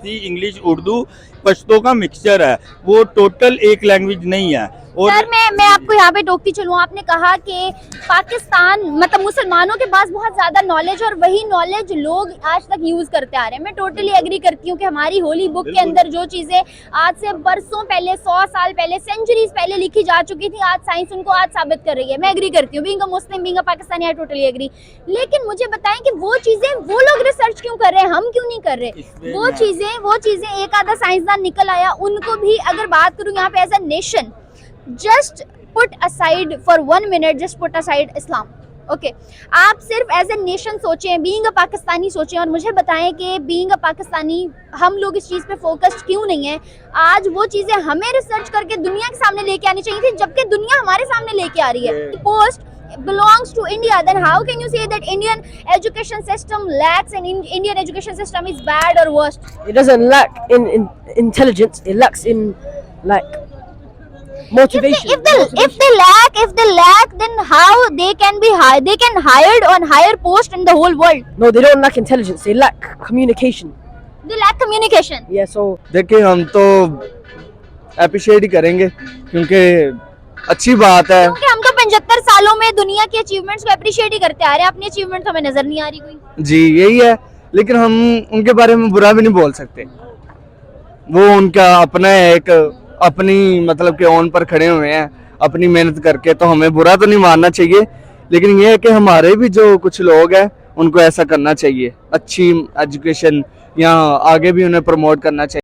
फारसी, English, Urdu, Pashto का mixture है, वो टोटल एक लैंग्वेज नहीं है। और सर मैं आपको यहाँ पे टोकती चलूँ, आपने कहा कि पाकिस्तान मतलब मुसलमानों के पास बहुत ज्यादा नॉलेज और वही नॉलेज लोग आज तक यूज करते आ रहे हैं। मैं टोटली एग्री करती हूँ कि हमारी होली बुक के अंदर जो चीजें आज से बरसों पहले, 100 साल पहले, सेंचुरीज पहले लिखी जा चुकी थी, आज साइंस उनको आज साबित कर रही है। मैं एग्री करती हूँ, being a Muslim, being a Pakistani, I totally agree. लेकिन मुझे बताएं कि वो चीजें वो लोग रिसर्च क्यों कर रहे हैं, हम क्यों नहीं कर रहे? वो चीजें एक आधा साइंसदान निकल आया, उनको भी अगर बात करूँ यहाँ पे as a nation, just put aside for 1 minute, just put aside Islam, okay आप सिर्फ एज ए नेशन सोचें, बीइंग अ पाकिस्तानी सोचें और मुझे बताएं कि बीइंग अ पाकिस्तानी हम लोग इस चीज़ पे फोकस्ड क्यों नहीं है। आज वो चीज़ें हमें रिसर्च करके दुनिया के सामने लेके आनी चाहिए थी, जबकि दुनिया हमारे सामने लेके आ रही है। Post belongs to India, then how can you say that Indian education system lacks and Indian education system is bad or worst? It doesn't lack in intelligence. It lacks in like motivation. If they lack, then how they can be hired? They can hired on higher post in the whole world. No, they don't lack intelligence. They lack communication. They lack communication. Yeah, so देखिए हम तो appreciate ही करेंगे क्योंकि अच्छी बात है। क्योंकि हम तो 75 सालों में दुनिया की अचीवमेंट्स को अप्रिशिएट ही करते आ रहे हैं, अपनी अचीवमेंट तो हमें नजर नहीं आ रही कोई। जी यही है, लेकिन हम उनके बारे में बुरा भी नहीं बोल सकते। वो उनका अपना एक अपनी मतलब के ओन पर खड़े हुए हैं अपनी मेहनत करके, तो हमें बुरा तो नहीं मानना चाहिए। लेकिन ये है कि हमारे भी जो कुछ लोग हैं उनको ऐसा करना चाहिए, अच्छी एजुकेशन यहाँ आगे भी उन्हें प्रमोट करना चाहिए।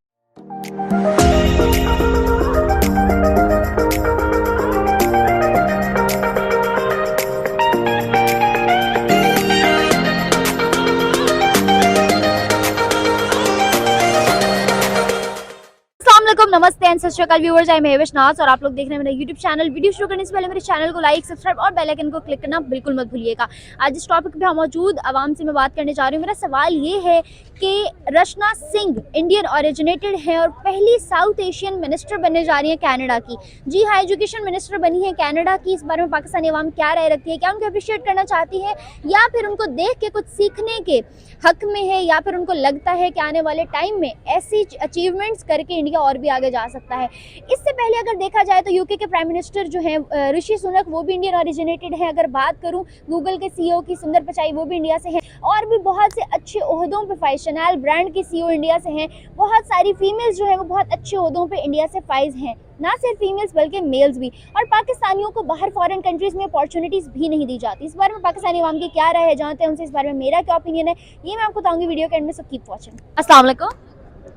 नमस्ते एंड सत श्री अकाल व्यूअर्स, आई एम हेविश नाज और आप लोग देख रहे हैं मेरा यूट्यूब चैनल। वीडियो शुरू करने से पहले मेरे चैनल को लाइक, सब्सक्राइब और बेल आइकन को क्लिक करना बिल्कुल मत भूलिएगा। आज इस टॉपिक पे हम मौजूद आवाम से मैं बात करने जा रही हूँ। मेरा सवाल ये है कि रचना सिंह इंडियन ओरिजिनेटेड है और पहली साउथ एशियन मिनिस्टर बनने जा रही है कनाडा की। जी हाँ, एजुकेशन मिनिस्टर बनी है कनाडा की। इस बारे में पाकिस्तानी अवाम क्या राय रखती है, क्या उनको अप्रिशिएट करना चाहती है या फिर उनको देख के कुछ सीखने के हक में है, या फिर उनको लगता है कि आने वाले टाइम में ऐसी अचीवमेंट्स करके इंडिया और भी आगे जा सकता है। इससे पहले अगर देखा जाए तो यूके के प्राइम मिनिस्टर जो है ऋषि सुनक, वो भी इंडियन ओरिजिनेटेड है। अगर बात करूं गूगल के सीईओ की सुंदर पिचाई, वो भी इंडिया से हैं और भी बहुत से अच्छे ओहदों पे फाइज, शनैल ब्रांड के सीईओ इंडिया से हैं। बहुत सारी फीमेल्स जो है वो बहुत अच्छे ओहदों पे इंडिया से फाइज हैं, ना सिर्फ फीमेल्स बल्कि मेल्स भी। और पाकिस्तानियों को बाहर फॉरेन कंट्रीज में अपॉर्चुनिटीज भी नहीं दी जाती। इस बारे में पाकिस्तानी अवाम की क्या राय है, जानते हैं उनसे। इस बारे में मेरा क्या ओपिनियन है ये मैं आपको बताऊंगी वीडियो के एंड में, सो कीप वॉचिंग। अस्सलाम वालेकुम।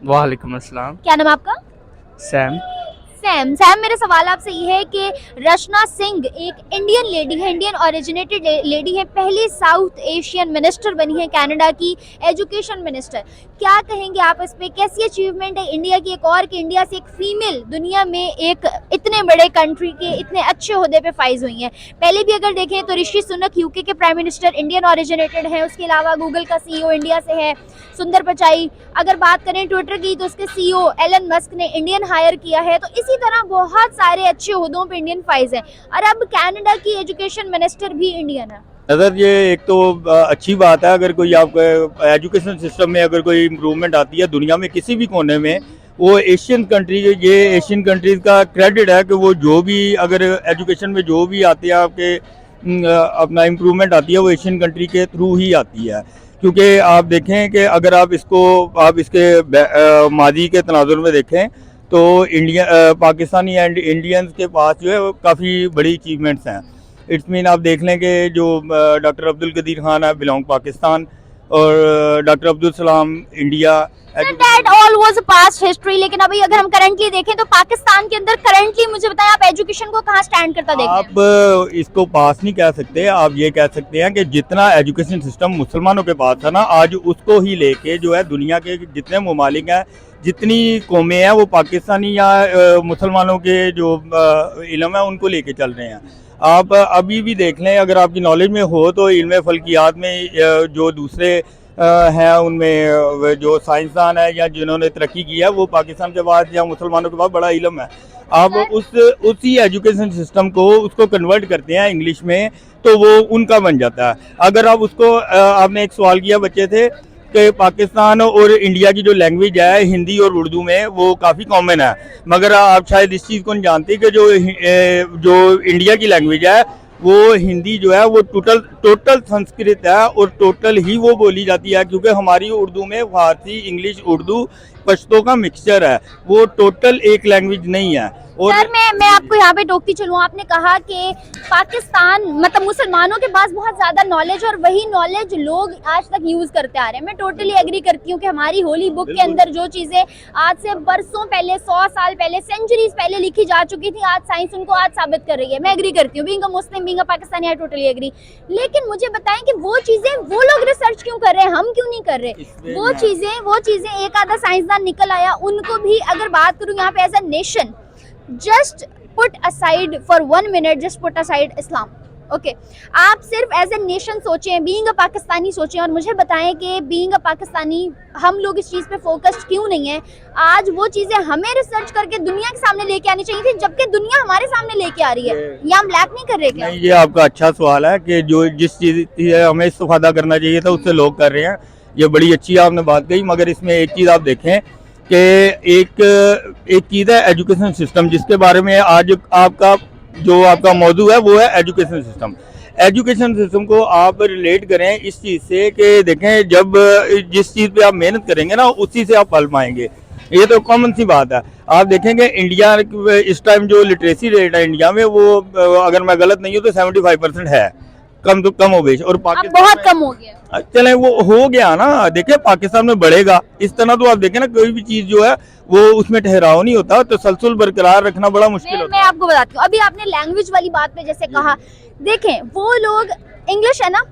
वालेकुम अस्सलाम। क्या नाम है आपका? सैम। सैम मेरा सवाल आपसे ये है कि रचना सिंह एक इंडियन लेडी है, इंडियन ओरिजिनेटेड लेडी है, पहली साउथ एशियन मिनिस्टर बनी है कनाडा की, एजुकेशन मिनिस्टर। क्या कहेंगे आप इस पे, कैसी अचीवमेंट है इंडिया की एक और कि इंडिया से एक फीमेल दुनिया में एक इतने बड़े कंट्री के इतने अच्छे ओहदे पे फाइज हुई हैं? पहले भी अगर देखें तो ऋषि सुनक यूके के प्राइम मिनिस्टर इंडियन ओरिजिनेटेड है, उसके अलावा गूगल का सीईओ इंडिया से है सुंदर पिचाई। अगर बात करें ट्विटर की तो उसके सीईओ एलन मस्क ने इंडियन हायर किया है। तो इसी तरह बहुत सारे अच्छे ओहदों पे इंडियन फाइज हैं और अब कनाडा की एजुकेशन मिनिस्टर भी इंडियन है। अगर ये एक तो अच्छी बात है, अगर कोई आपका एजुकेशन सिस्टम में अगर कोई इम्प्रूवमेंट आती है दुनिया में किसी भी कोने में, वो एशियन कंट्रीज, ये एशियन कंट्रीज़ का क्रेडिट है कि वो जो भी अगर एजुकेशन में जो भी आती है आपके अपना इम्प्रूवमेंट आती है वो एशियन कंट्री के थ्रू ही आती है। क्योंकि आप देखें कि अगर आप इसके माजी के तनाजुर में देखें तो पाकिस्तानी एंड इंडियंस के पास जो है वो काफ़ी बड़ी अचीवमेंट्स हैं। इट्स मीन आप देख लें कि जो डॉक्टर अब्दुल कदीर खान है बिलोंग पाकिस्तान और doctor Abdul Salam India. That all was a past history, लेकिन अभी अगर हम करंटली देखें तो पाकिस्तान के अंदर करंटली मुझे बताएं आप एजुकेशन को कहाँ स्टैंड करता देखते हैं? आप इसको पास नहीं कह सकते, आप ये कह सकते हैं कि जितना एजुकेशन सिस्टम मुसलमानों के पास है ना, आज उसको ही लेके जो है दुनिया के जितने ममालिक हैं, जितनी कौमें हैं, वो पाकिस्तानी या मुसलमानों के जो इल्म है उनको लेके चल रहे हैं। आप अभी भी देख लें, अगर आपकी नॉलेज में हो तो इल्म फल्कियात में जो दूसरे हैं उनमें जो साइंसदान है या जिन्होंने तरक्की की है वो पाकिस्तान के बाद या मुसलमानों के बाद बड़ा इल्म है। आप उसी एजुकेशन सिस्टम को उसको कन्वर्ट करते हैं इंग्लिश में तो वो उनका बन जाता है। अगर आप उसको आपने एक सवाल किया बच्चे थे कि पाकिस्तान और इंडिया की जो लैंग्वेज है हिंदी और उर्दू में वो काफ़ी कॉमन है, मगर आप शायद इस चीज़ को नहीं जानते कि जो इंडिया की लैंग्वेज है वो हिंदी जो है वो टोटल संस्कृत है और टोटल ही वो बोली जाती है, क्योंकि हमारी उर्दू में फारसी, इंग्लिश, उर्दू, पश्तो का मिक्सचर है, वो टोटल एक लैंग्वेज नहीं है। और सर मैं आपको यहाँ पे टोकती चलूँ, आपने कहा कि पाकिस्तान मतलब मुसलमानों के पास बहुत ज्यादा नॉलेज और वही नॉलेज लोग आज तक यूज करते आ रहे हैं। मैं टोटली एग्री करती हूँ कि हमारी होली बुक के अंदर जो चीजें आज से बरसों पहले, 100 साल पहले, सेंचुरीज पहले लिखी जा चुकी थी, आज साइंस उनको आज साबित कर रही है। मैं एग्री करती हूँ, being a Muslim, being a Pakistani, I totally agree. लेकिन मुझे बताएं कि वो चीजें वो लोग रिसर्च क्यों कर रहे हैं, हम क्यों नहीं कर रहे? वो चीजें एक आधा साइंसदान निकल आया, उनको भी अगर बात करूँ यहाँ पे as a nation, just put aside for 1 minute, just put aside Islam, okay? आप सिर्फ एज ए नेशन सोचें, बीइंग अ पाकिस्तानी सोचें और मुझे बताएं कि बीइंग अ पाकिस्तानी हम लोग इस चीज़ पे फोकस्ड क्यों नहीं है? आज वो चीज़ें हमें रिसर्च करके दुनिया के सामने लेके आनी चाहिए थी, जबकि दुनिया हमारे सामने लेके आ रही है। ये हम लैक नहीं कर रहे क्या? नहीं, ये आपका अच्छा सवाल है कि जो जिस चीज़ हमें इस्तेफादा करना चाहिए था उससे लोग कर रहे हैं, ये बड़ी अच्छी आपने बात कही। मगर इसमें एक चीज़ आप देखें कि एक चीज़ है एजुकेशन सिस्टम, जिसके बारे में आज आपका मौजू है वो है एजुकेशन सिस्टम। एजुकेशन सिस्टम को आप रिलेट करें इस चीज़ से कि देखें, जब जिस चीज़ पे आप मेहनत करेंगे ना उसी से आप फल पाएंगे, ये तो कॉमन सी बात है। आप देखेंगे इंडिया इस टाइम जो लिटरेसी रेट है इंडिया में वो अगर मैं गलत नहीं हूँ तो 75% है, कम हो बेश। और पाकिस्तान बहुत कम हो गया, चले वो हो गया ना, देखिए पाकिस्तान में बढ़ेगा इस तरह। तो आप देखें ना, कोई भी चीज जो है वो उसमें ठहराव नहीं होता, तसलसल बरकरार रखना बड़ा मुश्किल होता है। मैं आपको बताती हूँ, अभी आपने लैंग्वेज वाली बात पे जैसे कहा, देखें वो लोग इंग्लिश है ना,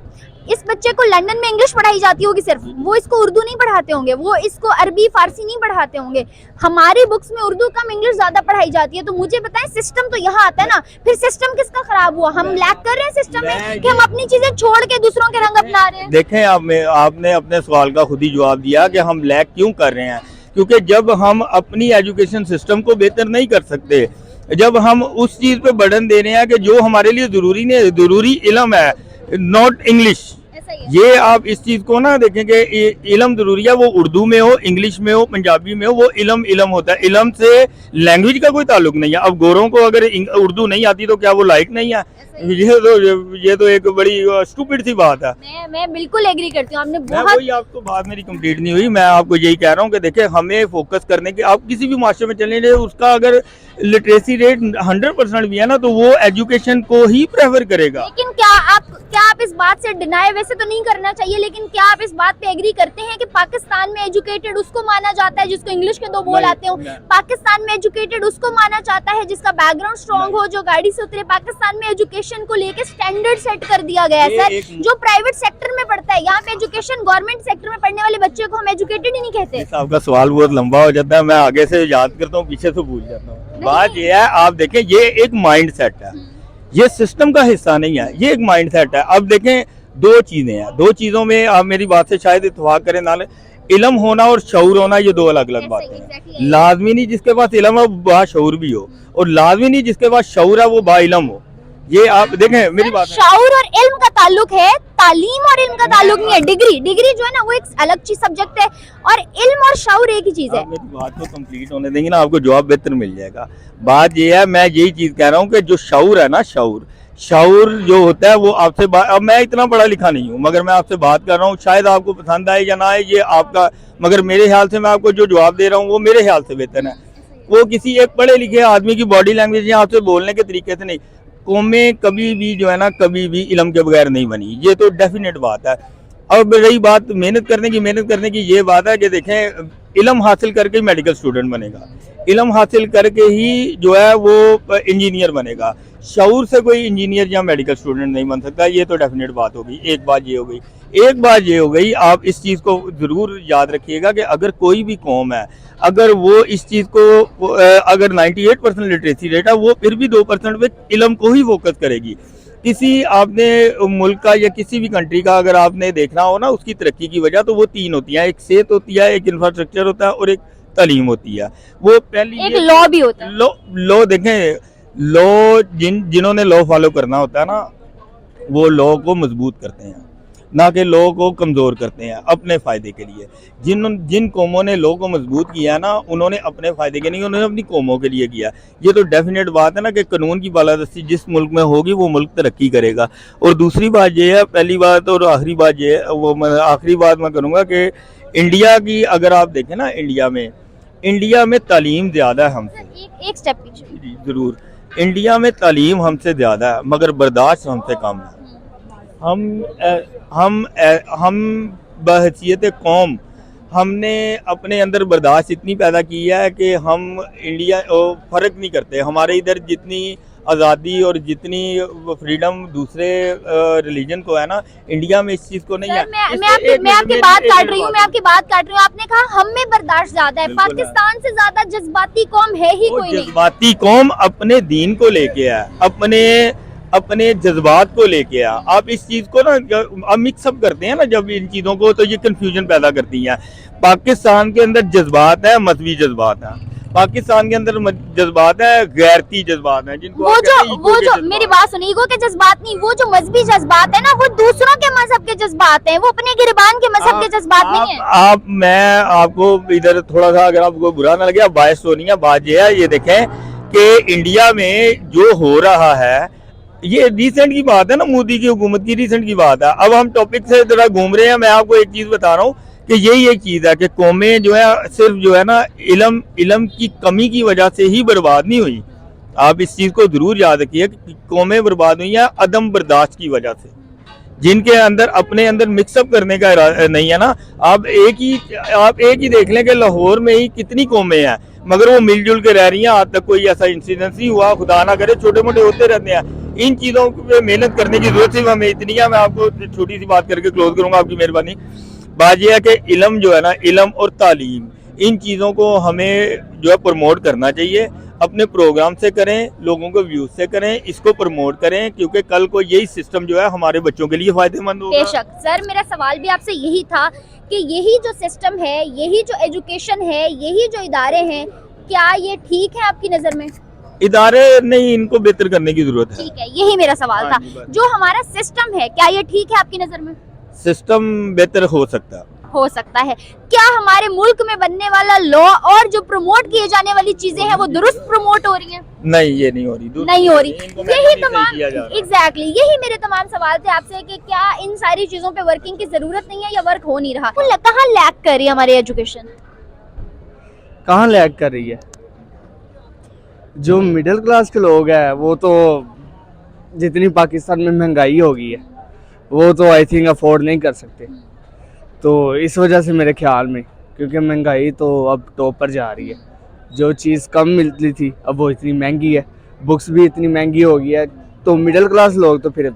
इस बच्चे को लंदन में इंग्लिश पढ़ाई जाती होगी सिर्फ, वो इसको उर्दू नहीं पढ़ाते होंगे, वो इसको अरबी फारसी नहीं पढ़ाते होंगे। हमारी बुक्स में उर्दू कम, इंग्लिश ज्यादा पढ़ाई जाती है। तो मुझे बताएं, सिस्टम तो यहाँ आता है ना, फिर सिस्टम किसका खराब हुआ? हम लैक कर रहे हैं सिस्टम में कि हम अपनी चीजें छोड़ के दूसरों के रंग अपना रहे हैं। देखें, आपने अपने सवाल का खुद ही जवाब दिया कि हम लैक क्यों कर रहे हैं, क्योंकि जब हम अपनी एजुकेशन सिस्टम को बेहतर नहीं कर सकते, जब हम उस चीज पे बर्डन दे रहे हैं कि जो हमारे लिए जरूरी नहीं, जरूरी इल्म है, नॉट इंग्लिश। ये आप इस चीज को ना देखें कि इल्म जरूरी है, वो उर्दू में हो, इंग्लिश में हो, पंजाबी में हो, वो इल्म होता है। इल्म से लैंग्वेज का कोई ताल्लुक नहीं है। अब गोरों को अगर उर्दू नहीं आती तो क्या वो लायक नहीं है? ये तो एक बड़ी स्टूपिड सी बात है। मैं बिल्कुल एग्री करती हूँ, आपने बहुत वही, आपको बात मेरी कंप्लीट नहीं हुई। मैं आपको यही कह रहा हूँ कि देखिए, हमें फोकस करने की, आप किसी भी मास्टर में चले जाए, उसका अगर लिटरेसी रेट 100% भी है ना, तो वो एजुकेशन को ही प्रेफर करेगा। लेकिन क्या आप इस बात से डिनाई वैसे तो नहीं करना चाहिए, लेकिन क्या आप इस बात पे एग्री करते हैं कि पाकिस्तान में एजुकेटेड उसको माना जाता है जिसको इंग्लिश के 2 बोल आते हो? पाकिस्तान में एजुकेटेड उसको माना जाता है जिसका बैकग्राउंड स्ट्रांग हो, जो गाड़ी से उतरे। पाकिस्तान में एजुकेशन को लेके स्टैंडर्ड सेट कर दिया गया है सर, जो प्राइवेट सेक्टर में पढ़ता है। यहाँ पे एजुकेशन गवर्नमेंट सेक्टर में पढ़ने वाले बच्चे को हम एजुकेटेड ही नहीं कहते। आपका सवाल बहुत लंबा हो जाता है, मैं आगे से याद करता हूँ, पीछे से भूल जाता हूँ। बात ये है, आप देखें, ये एक माइंड सेट है, ये सिस्टम का हिस्सा नहीं है, ये एक माइंड सेट है। अब देखें, 2 चीजें हैं, 2 चीजों में आप मेरी बात से शायद इत्तेफाक करें ना, इल्म होना और शऊर होना, ये 2 अलग अलग बातें हैं। लाजमी नहीं जिसके पास इल्म है वो बाशऊर भी हो, और लाजमी नहीं जिसके पास शऊर है वो बाइल्म हो। ये आप देखें, मेरी बात है, शऊर और इल्म का ताल्लुक है, तालीम और इल्म का ताल्लुक नहीं है। डिग्री जो है ना, वो एक अलग चीज सब्जेक्ट है, और इल्म और शऊर एक ही चीज है। मेरी बात को कंप्लीट होने देंगे ना, आपको जवाब बेहतर मिल जाएगा। बात ये है, मैं यही चीज कह रहा हूँ कि जो शऊर है ना, शऊर जो होता है वो आपसे, अब मैं इतना पढ़ा लिखा नहीं हूँ, मगर मैं आपसे बात कर रहा हूँ, शायद आपको पसंद आए या ना आए ये आपका, मगर मेरे ख्याल से मैं आपको जो जवाब दे रहा हूँ वो मेरे ख्याल से बेहतर है। वो किसी एक पढ़े लिखे आदमी की बॉडी लैंग्वेज या आपसे बोलने के तरीके से नहीं। कौमें कभी भी जो है ना, कभी भी इल्म के बगैर नहीं बनी, ये तो डेफिनेट बात है। अब रही बात मेहनत करने की ये बात है कि देखें, इल्म हासिल करके ही मेडिकल स्टूडेंट बनेगा, इल्म हासिल करके ही जो है वो इंजीनियर बनेगा। शऊर से कोई इंजीनियर या मेडिकल स्टूडेंट नहीं बन सकता, ये तो डेफिनेट बात होगी। एक बात ये हो गई, आप इस चीज़ को ज़रूर याद रखिएगा कि अगर कोई भी कौम है, अगर वो इस चीज़ को, अगर 98% लिटरेसी रेट है, वो फिर भी 2% पे इल्म को ही फोकस करेगी। किसी आपने मुल्क का या किसी भी कंट्री का अगर आपने देखना हो ना, उसकी तरक्की की वजह तो वो 3 होती हैं, एक सेहत होती है, एक इंफ्रास्ट्रक्चर होता है और एक तालीम होती है। वो पहली एक लॉ भी होता है। लॉ देखें, लॉ जिन्होंने लॉ फॉलो करना होता है ना, वो लॉ को मजबूत करते हैं। ना कि लोगों को कमज़ोर करते हैं अपने फ़ायदे के लिए। जिन कौमों ने लोगों को मजबूत किया ना, उन्होंने अपने फ़ायदे के नहीं, उन्होंने अपनी कौमों के लिए किया। ये तो डेफिनेट बात है ना कि कानून की बालादस्ती जिस मुल्क में होगी वो मुल्क तरक्की करेगा। और दूसरी बात ये है, पहली बात और आखिरी बात ये है, आखिरी बात मैं करूँगा कि इंडिया की अगर आप देखें ना, इंडिया में तालीम ज़्यादा है हमसे। एक स्टेप पीछे। जी ज़रूर, इंडिया में तालीम हमसे ज़्यादा है मगर बर्दाश्त हमसे कम है। हम बहैसियत कौम हमने अपने अंदर बर्दाश्त इतनी पैदा की है कि हम इंडिया फ़र्क नहीं करते। हमारे इधर जितनी आज़ादी और जितनी फ्रीडम दूसरे रिलीजन को है ना, इंडिया में इस चीज़ को नहीं है। मैं आपकी बात काट रही हूँ। आपने कहा हम में बर्दाश्त ज्यादा है, पाकिस्तान से ज्यादा जज्बाती कौम है ही कोई नहीं। जज्बाती कौम अपने दीन को लेके है, अपने जज्बात को लेके आ। आप इस चीज को ना अब मिक्सअप करते हैं ना जब इन चीजों को, तो ये कंफ्यूजन पैदा करती हैं। पाकिस्तान के अंदर जज्बात है, मजहबी जज्बात है। पाकिस्तान के अंदर जज्बात है, गैरती जज्बात है, जिनको वो जो मेरी बात सुनिए, ईगो के जज्बात नहीं, वो जो मजहबी जज्बात है ना, वो दूसरों के मजहब के जज्बात हैं, वो अपने गिरबान के मजहब के जज्बात नहीं है। मैं आपको इधर थोड़ा सा, अगर आपको बुरा ना लगे, आप बायस तो नहीं है, बात ये है, ये देखें कि इंडिया में जो हो रहा है, ये रिसेंट की बात है ना, मोदी की हुकूमत की रिसेंट की बात है। अब हम टॉपिक से जरा घूम रहे हैं। मैं आपको एक चीज बता रहा हूँ कि यही एक चीज है कि कौमें जो है सिर्फ जो है ना इल्म की कमी की वजह से ही बर्बाद नहीं हुई। आप इस चीज को जरूर याद रखिए कि कौमें बर्बाद हुई हैं अदम बर्दाश्त की वजह से, जिनके अंदर अपने अंदर मिक्सअप करने का नहीं है ना। आप एक ही देख लें कि लाहौर में ही कितनी कौमें हैं मगर वो मिलजुल के रह रही हैं। आज तक कोई ऐसा इंसिडेंस नहीं हुआ, खुदा ना करे, छोटे मोटे होते रहते हैं। इन चीज़ों पे मेहनत करने की जरूरत सिर्फ हमें इतनी है। मैं आपको छोटी सी बात करके क्लोज करूंगा, आपकी मेहरबानी। बात यह है कि इल्म जो है ना, इल्म और तालीम, इन चीज़ों को हमें जो है प्रमोट करना चाहिए। अपने प्रोग्राम से करें, लोगों को व्यूज से करें, इसको प्रमोट करें, क्योंकि कल को यही सिस्टम जो है हमारे बच्चों के लिए फायदेमंद होगा। बेशक सर, मेरा सवाल भी आपसे यही था कि यही जो सिस्टम है, यही जो एजुकेशन है, यही जो इदारे हैं, क्या ये ठीक है आपकी नजर में? इदारे नहीं, इनको बेहतर करने की जरूरत है। ठीक है, यही मेरा सवाल था। जो हमारा सिस्टम है, क्या ये ठीक है आपकी नजर में? सिस्टम बेहतर हो सकता है। क्या हमारे मुल्क में बनने वाला लॉ और जो प्रमोट किए जाने वाली चीजें हैं वो दुरुस्त प्रमोट हो रही हैं? नहीं, ये नहीं हो रही। यही तमाम एग्जैक्टली यही मेरे तमाम सवाल थे आपसे कि क्या इन सारी चीजों पे वर्किंग की जरूरत नहीं है या वर्क हो नहीं रहा? कहाँ लैग कर रही है हमारी एजुकेशन? कहाँ लैग कर रही है? जो मिडिल क्लास के लोग हैं वो तो, जितनी पाकिस्तान में महंगाई हो गई है वो तो आई थिंक अफोर्ड नहीं कर सकते। तो इस वजह से मेरे ख्याल में, क्योंकि महंगाई तो अब टॉप पर जा रही है। जो चीज़ कम मिलती थी अब वो इतनी महंगी है, बुक्स भी इतनी महंगी हो गई है, तो मिडिल क्लास लोग तो फिर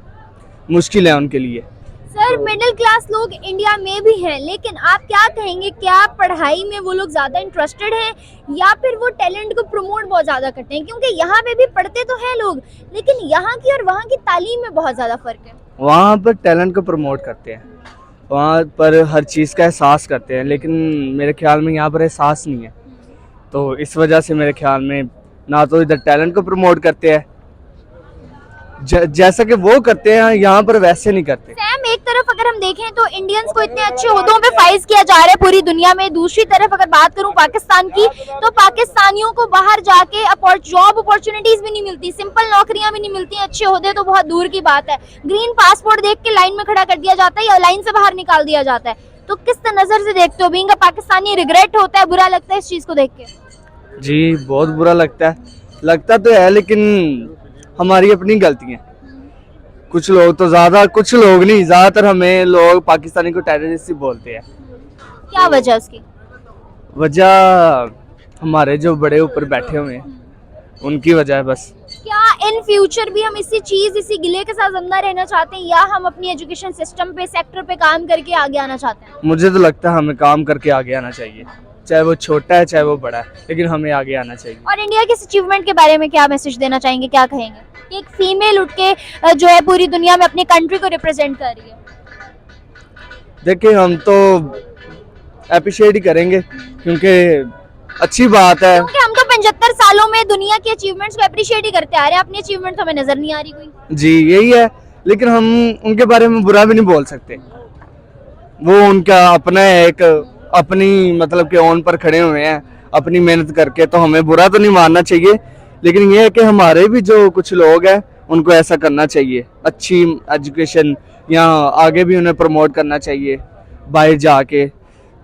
मुश्किल है उनके लिए। सर, मिडिल क्लास लोग इंडिया में भी हैं, लेकिन आप क्या कहेंगे, क्या पढ़ाई में वो लोग ज़्यादा इंटरेस्टेड हैं या फिर वो टैलेंट को प्रमोट बहुत ज़्यादा करते हैं? क्योंकि यहाँ पे भी पढ़ते तो हैं लोग, लेकिन यहाँ की और वहाँ की तालीम में बहुत ज़्यादा फ़र्क है। वहाँ पर टैलेंट को प्रमोट करते हैं, वहाँ पर हर चीज़ का एहसास करते हैं, लेकिन मेरे ख्याल में यहाँ पर एहसास नहीं है। तो इस वजह से मेरे ख्याल में ना तो इधर टैलेंट को प्रमोट करते हैं जैसा कि वो करते हैं, यहाँ पर वैसे नहीं करते। सैम, एक तरफ अगर हम देखें तो इंडियंस को इतने अच्छे ओहदों पे फाइज किया जा रहा है पूरी दुनिया में, दूसरी तरफ अगर बात करूं पाकिस्तान की, तो पाकिस्तानियों को बाहर जाके जॉब अपॉर्चुनिटीज भी नहीं मिलती, सिंपल नौकरियां भी नहीं मिलती, अच्छे ओहदे तो बहुत दूर की बात है। ग्रीन पासपोर्ट देख के लाइन में खड़ा कर दिया जाता है या लाइन से बाहर निकाल दिया जाता है। तो किस नजर से देखते हो? बीइंग अ पाकिस्तानी रिग्रेट होता है, बुरा लगता है इस चीज को देख के? जी बहुत बुरा लगता तो है, लेकिन हमारी अपनी गलती है। कुछ लोग तो कुछ लोग नहीं, ज्यादातर हमें लोग पाकिस्तानी को टेररिस्ट ही बोलते हैं। क्या वजह उसकी? वजह हमारे जो बड़े ऊपर बैठे हुए हैं उनकी वजह है बस। क्या इन फ्यूचर भी हम इसी गिले के साथ जिंदा रहना चाहते हैं या हम अपनी एजुकेशन सिस्टम पे, सेक्टर पे काम करके आगे आना चाहते हैं? मुझे तो लगता है हमें काम करके आगे आना चाहिए, चाहे वो छोटा है चाहे वो बड़ा है, लेकिन हमें आगे आना चाहिए। और इंडिया के अचीवमेंट के बारे में क्या मैसेज देना चाहेंगे, क्या कहेंगे? एक फीमेल उठ के जो है पूरी दुनिया में अपनी कंट्री को रिप्रेजेंट कर रही है। देखिए, हम तो अप्रिशिएट ही करेंगे क्योंकि अच्छी बात है, क्योंकि हम तो 75 सालों में दुनिया के अचीवमेंट्स को अप्रिशिएट ही करते आ रहे हैं। अपनी अचीवमेंट तो हमें नजर नहीं आ रही कोई। जी यही है, लेकिन हम उनके बारे में बुरा भी नहीं बोल सकते वो उनका अपना एक अपनी मतलब के ओन पर खड़े हुए हैं अपनी मेहनत करके, तो हमें बुरा तो नहीं मानना चाहिए, लेकिन ये है कि हमारे भी जो कुछ लोग हैं उनको ऐसा करना चाहिए, अच्छी एजुकेशन यहाँ आगे भी उन्हें प्रमोट करना चाहिए बाहर जाके।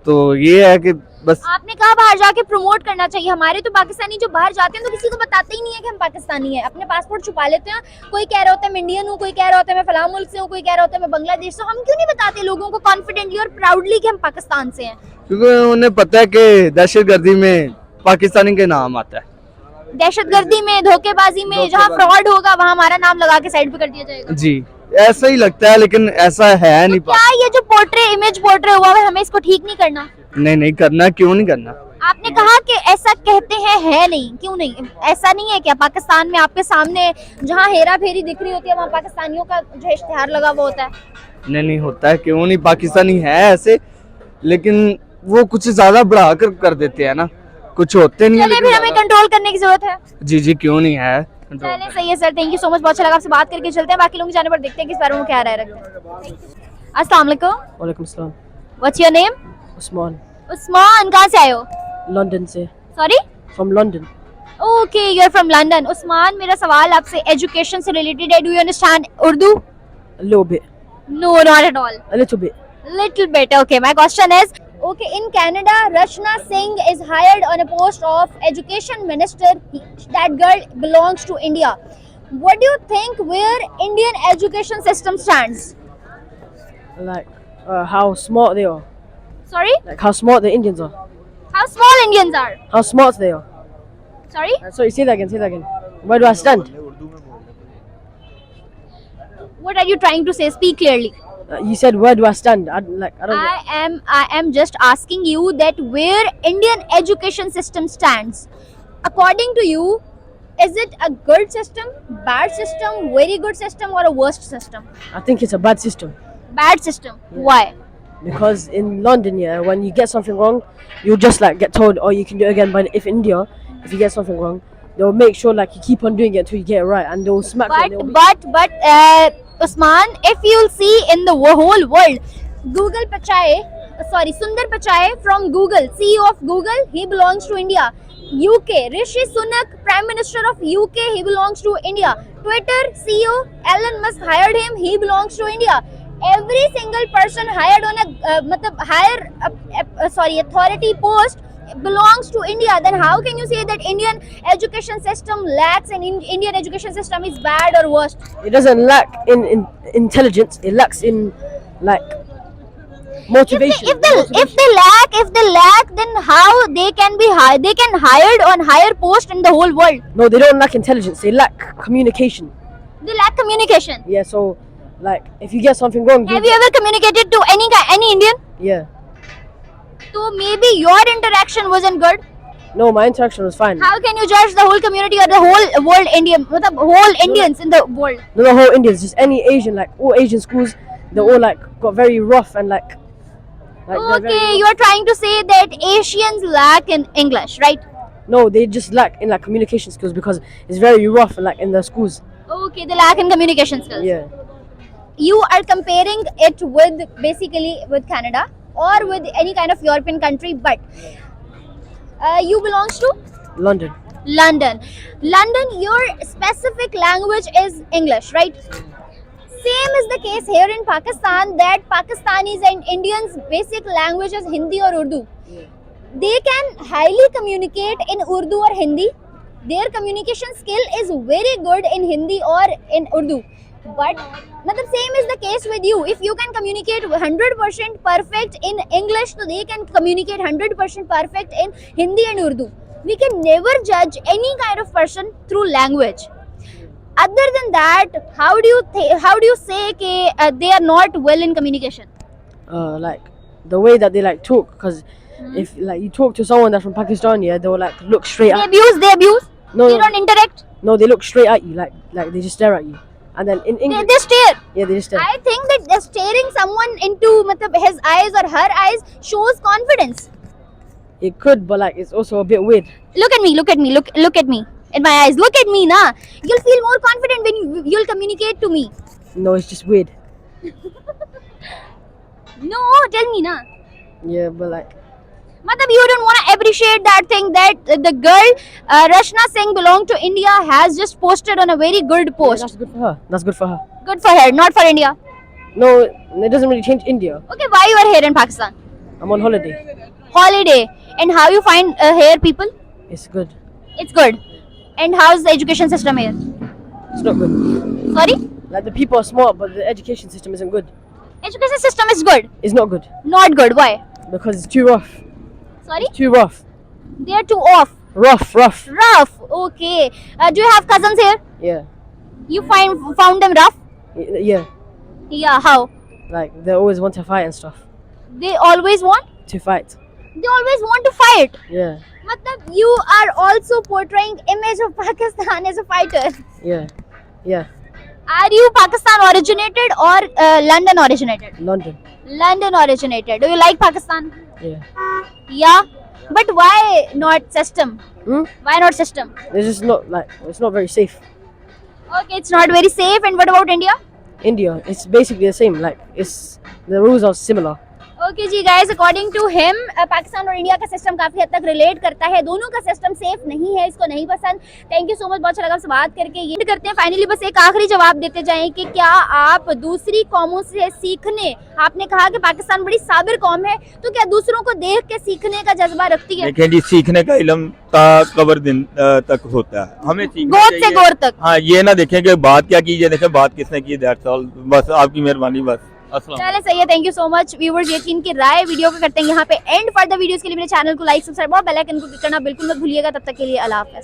तो ये है कि बस आपने कहा बाहर जाके प्रमोट करना चाहिए। हमारे तो पाकिस्तानी जो बाहर जाते हैं तो किसी को बताते ही नहीं है कि हम पाकिस्तानी हैं, अपने पासपोर्ट छुपा लेते हैं। कोई कह रहा होता है मैं इंडियन हूँ, कोई कह रहा होता है मैं फलां मुल्क से हूँ, कोई कह रहा होता है मैं बांग्लादेश से हूँ। हम क्यों नहीं बताते लोगों को कॉन्फिडेंटली और प्राउडली कि हम पाकिस्तान से हैं? क्योंकि उन्हें पता है कि दहशतगर्दी में पाकिस्तानी के नाम आता है। दहशतगर्दी में, धोखेबाजी में, जहाँ फ्रॉड होगा वहाँ हमारा नाम लगा के साइड पे कर दिया जाएगा। जी ऐसा ही लगता है, लेकिन ऐसा है नहीं। क्या ये जो इमेज पोर्ट्रे हुआ है, हमें इसको ठीक नहीं करना? नहीं करना, क्यों नहीं करना? आपने कहा कि ऐसा कहते हैं, है नहीं, क्यों नहीं? ऐसा नहीं है क्या पाकिस्तान में आपके सामने जहाँ हेरा फेरी दिख रही होती है वहाँ पाकिस्तानियों का जो इश्तिहार लगा हुआ होता है? नहीं होता है, क्यों नहीं? पाकिस्तानी है ऐसे, लेकिन वो कुछ ज्यादा बढ़ा कर देते हैं ना, कुछ होते नहीं है, चलिए लेकिन फिर हमें ज्यादा- कंट्रोल करने की जरूरत है। जी क्यों नहीं है control। चलिए सही है sir, thank you so much, बहुत अच्छा लगा आपसे बात करके। चलते हैं बाकी लोग जाने पर, देखते हैं किस बारे में क्या राय रखते हैं। अस्सलाम वालेकुम, वालेकुम सलाम। What's your name? Usman, Usman, कहाँ से आए हो? लंदन से। Sorry? From London. Okay, you are from London. Usman, मेरा सवाल आपसे एजुकेशन से रिलेटेड है। Do you understand Urdu? A little bit. No, not at all. A little bit. Little bit. Okay, my question is, okay, in Canada, Rachna Singh is hired on a post of education minister. That girl belongs to India. What do you think where Indian education system stands? Like how smart they are. Sorry? Like how smart the Indians are. How small Indians are? How smart they are. Sorry? Sorry, say that again. Say that again. Where do I stand? What are you trying to say? Speak clearly. You said where do I stand? I don't know. I am just asking you that where Indian education system stands. According to you, is it a good system, bad system, very good system, or a worst system? I think it's a bad system. Bad system. Why? Because in London, yeah, when you get something wrong, you'll just like get told, oh, you can do it again. But if India, if you get something wrong, they'll make sure like you keep on doing it until you get it right, and they'll smack you. and they'll be- Usman, if you'll see in the whole world, Sundar Pichai from Google, CEO of Google, he belongs to India. UK, Rishi Sunak, Prime Minister of UK, he belongs to India. Twitter CEO, Elon Musk hired him, he belongs to India. Every single person hired on a authority post belongs to India. Then how can you say that Indian education system lacks and Indian education system is bad or worst? It doesn't lack in intelligence. It lacks in like motivation. If they lack, then how they can be they can hired on higher post in the whole world? No, they don't lack intelligence. They lack communication. They lack communication. Yeah, so like if you get something wrong, Have you ever communicated to any Indian? yeah. So maybe your interaction wasn't good. No, my interaction was fine. How can you judge the whole community or the whole world whole Indians in the world? No, the whole Indians, just any Asian, like all Asian schools, they all like got very rough and like they're very Okay, rough. you are trying to say that Asians lack in English, right? No, they just lack in like communication skills because it's very rough like in the schools. Okay, they lack in communication skills. Yeah. You are comparing it with basically with Canada or with any kind of European country, but you belongs to London. London. London, your specific language is English, right? Same is the case here in Pakistan, that Pakistanis and Indians' basic language is Hindi or Urdu. They can highly communicate in Urdu or Hindi. Their communication skill is very good in Hindi or in Urdu. But same is the case with you. If you can communicate 100% perfect in English, so they can communicate 100% perfect in Hindi and Urdu. We can never judge any kind of person through language. Other than that, how do you say that they are not well in communication? Like the way that they like talk, because if like you talk to someone that's from Pakistan, yeah, they will like look straight They at. abuse. No, They no, don't interact. no, they look straight at you, like they just stare at you. And then in English, They stare. yeah, they just stare. I think that staring someone into his eyes or her eyes shows confidence. It could, but like it's also a bit weird. Look at me in my eyes. Look at me, na. You'll feel more confident when you'll communicate to me. No, it's just weird. No, tell me na. Yeah, but like, Matlab, you don't want to appreciate that thing that the girl Rashna Singh belong to India has just posted on a very good yeah, post. that's good for her. That's good for her. Good for her, not for India. No, it doesn't really change India. Okay, why you are here in Pakistan? I'm on holiday. Holiday. And how you find here people? It's good. It's good. And how's the education system here? It's not good. Sorry? Like the people are smart, but the education system isn't good. Education system is good. It's not good Not good. Why? because it's too rough. Sorry? Too rough. They are too off. Rough. Rough. Okay. Do you have cousins here? Yeah. You found them rough? Yeah. Yeah, how? Like they always want to fight and stuff. They always want? To fight. They always want to fight. Yeah. Matlab, you are also portraying image of Pakistan as a fighter. Yeah. Yeah. Are you Pakistan originated or London originated? London. London originated. Do you like Pakistan? Yeah. Yeah. But why not system? Hmm? Why not system? It's just not like it's not very safe. Okay, it's not very safe. And what about India? India, it's basically the same. Like it's the rules are similar. Okay जी guys, according to him Pakistan और India का system काफी हद तक relate करता है, दोनों का सिस्टम सेफ नहीं है, इसको नहीं पसंद। थैंक यू सो मच, बहुत अच्छा लगा आपसे बात करके। ये करते हैं फाइनली, बस एक आखिरी जवाब देते जाएं कि क्या आप दूसरी कौमों से सीखने, आपने कहा कि पाकिस्तान बड़ी साबिर कौम है, तो क्या दूसरों को देख के सीखने का जज्बा रखती है? देखिए जी, सीखने का इल्म ता कबर दिन तक होता है, हमें सीखना गोद से चाहिए। गोर तक। हाँ, ये ना देखें कि बात क्या कीजिए, देखें बात किसने की, दैट्स ऑल। बस आपकी मेहरबानी, बस। चले सही है, thank you so much viewers. ये थी इनकी राय, वीडियो को करते हैं यहाँ पे एंड। फर्दर वीडियोस के लिए मेरे चैनल को लाइक, सब्सक्राइब और बेल आइकन को क्लिक करना बिल्कुल मत भूलिएगा। तब तक के लिए अल्लाह हाफ़िज़।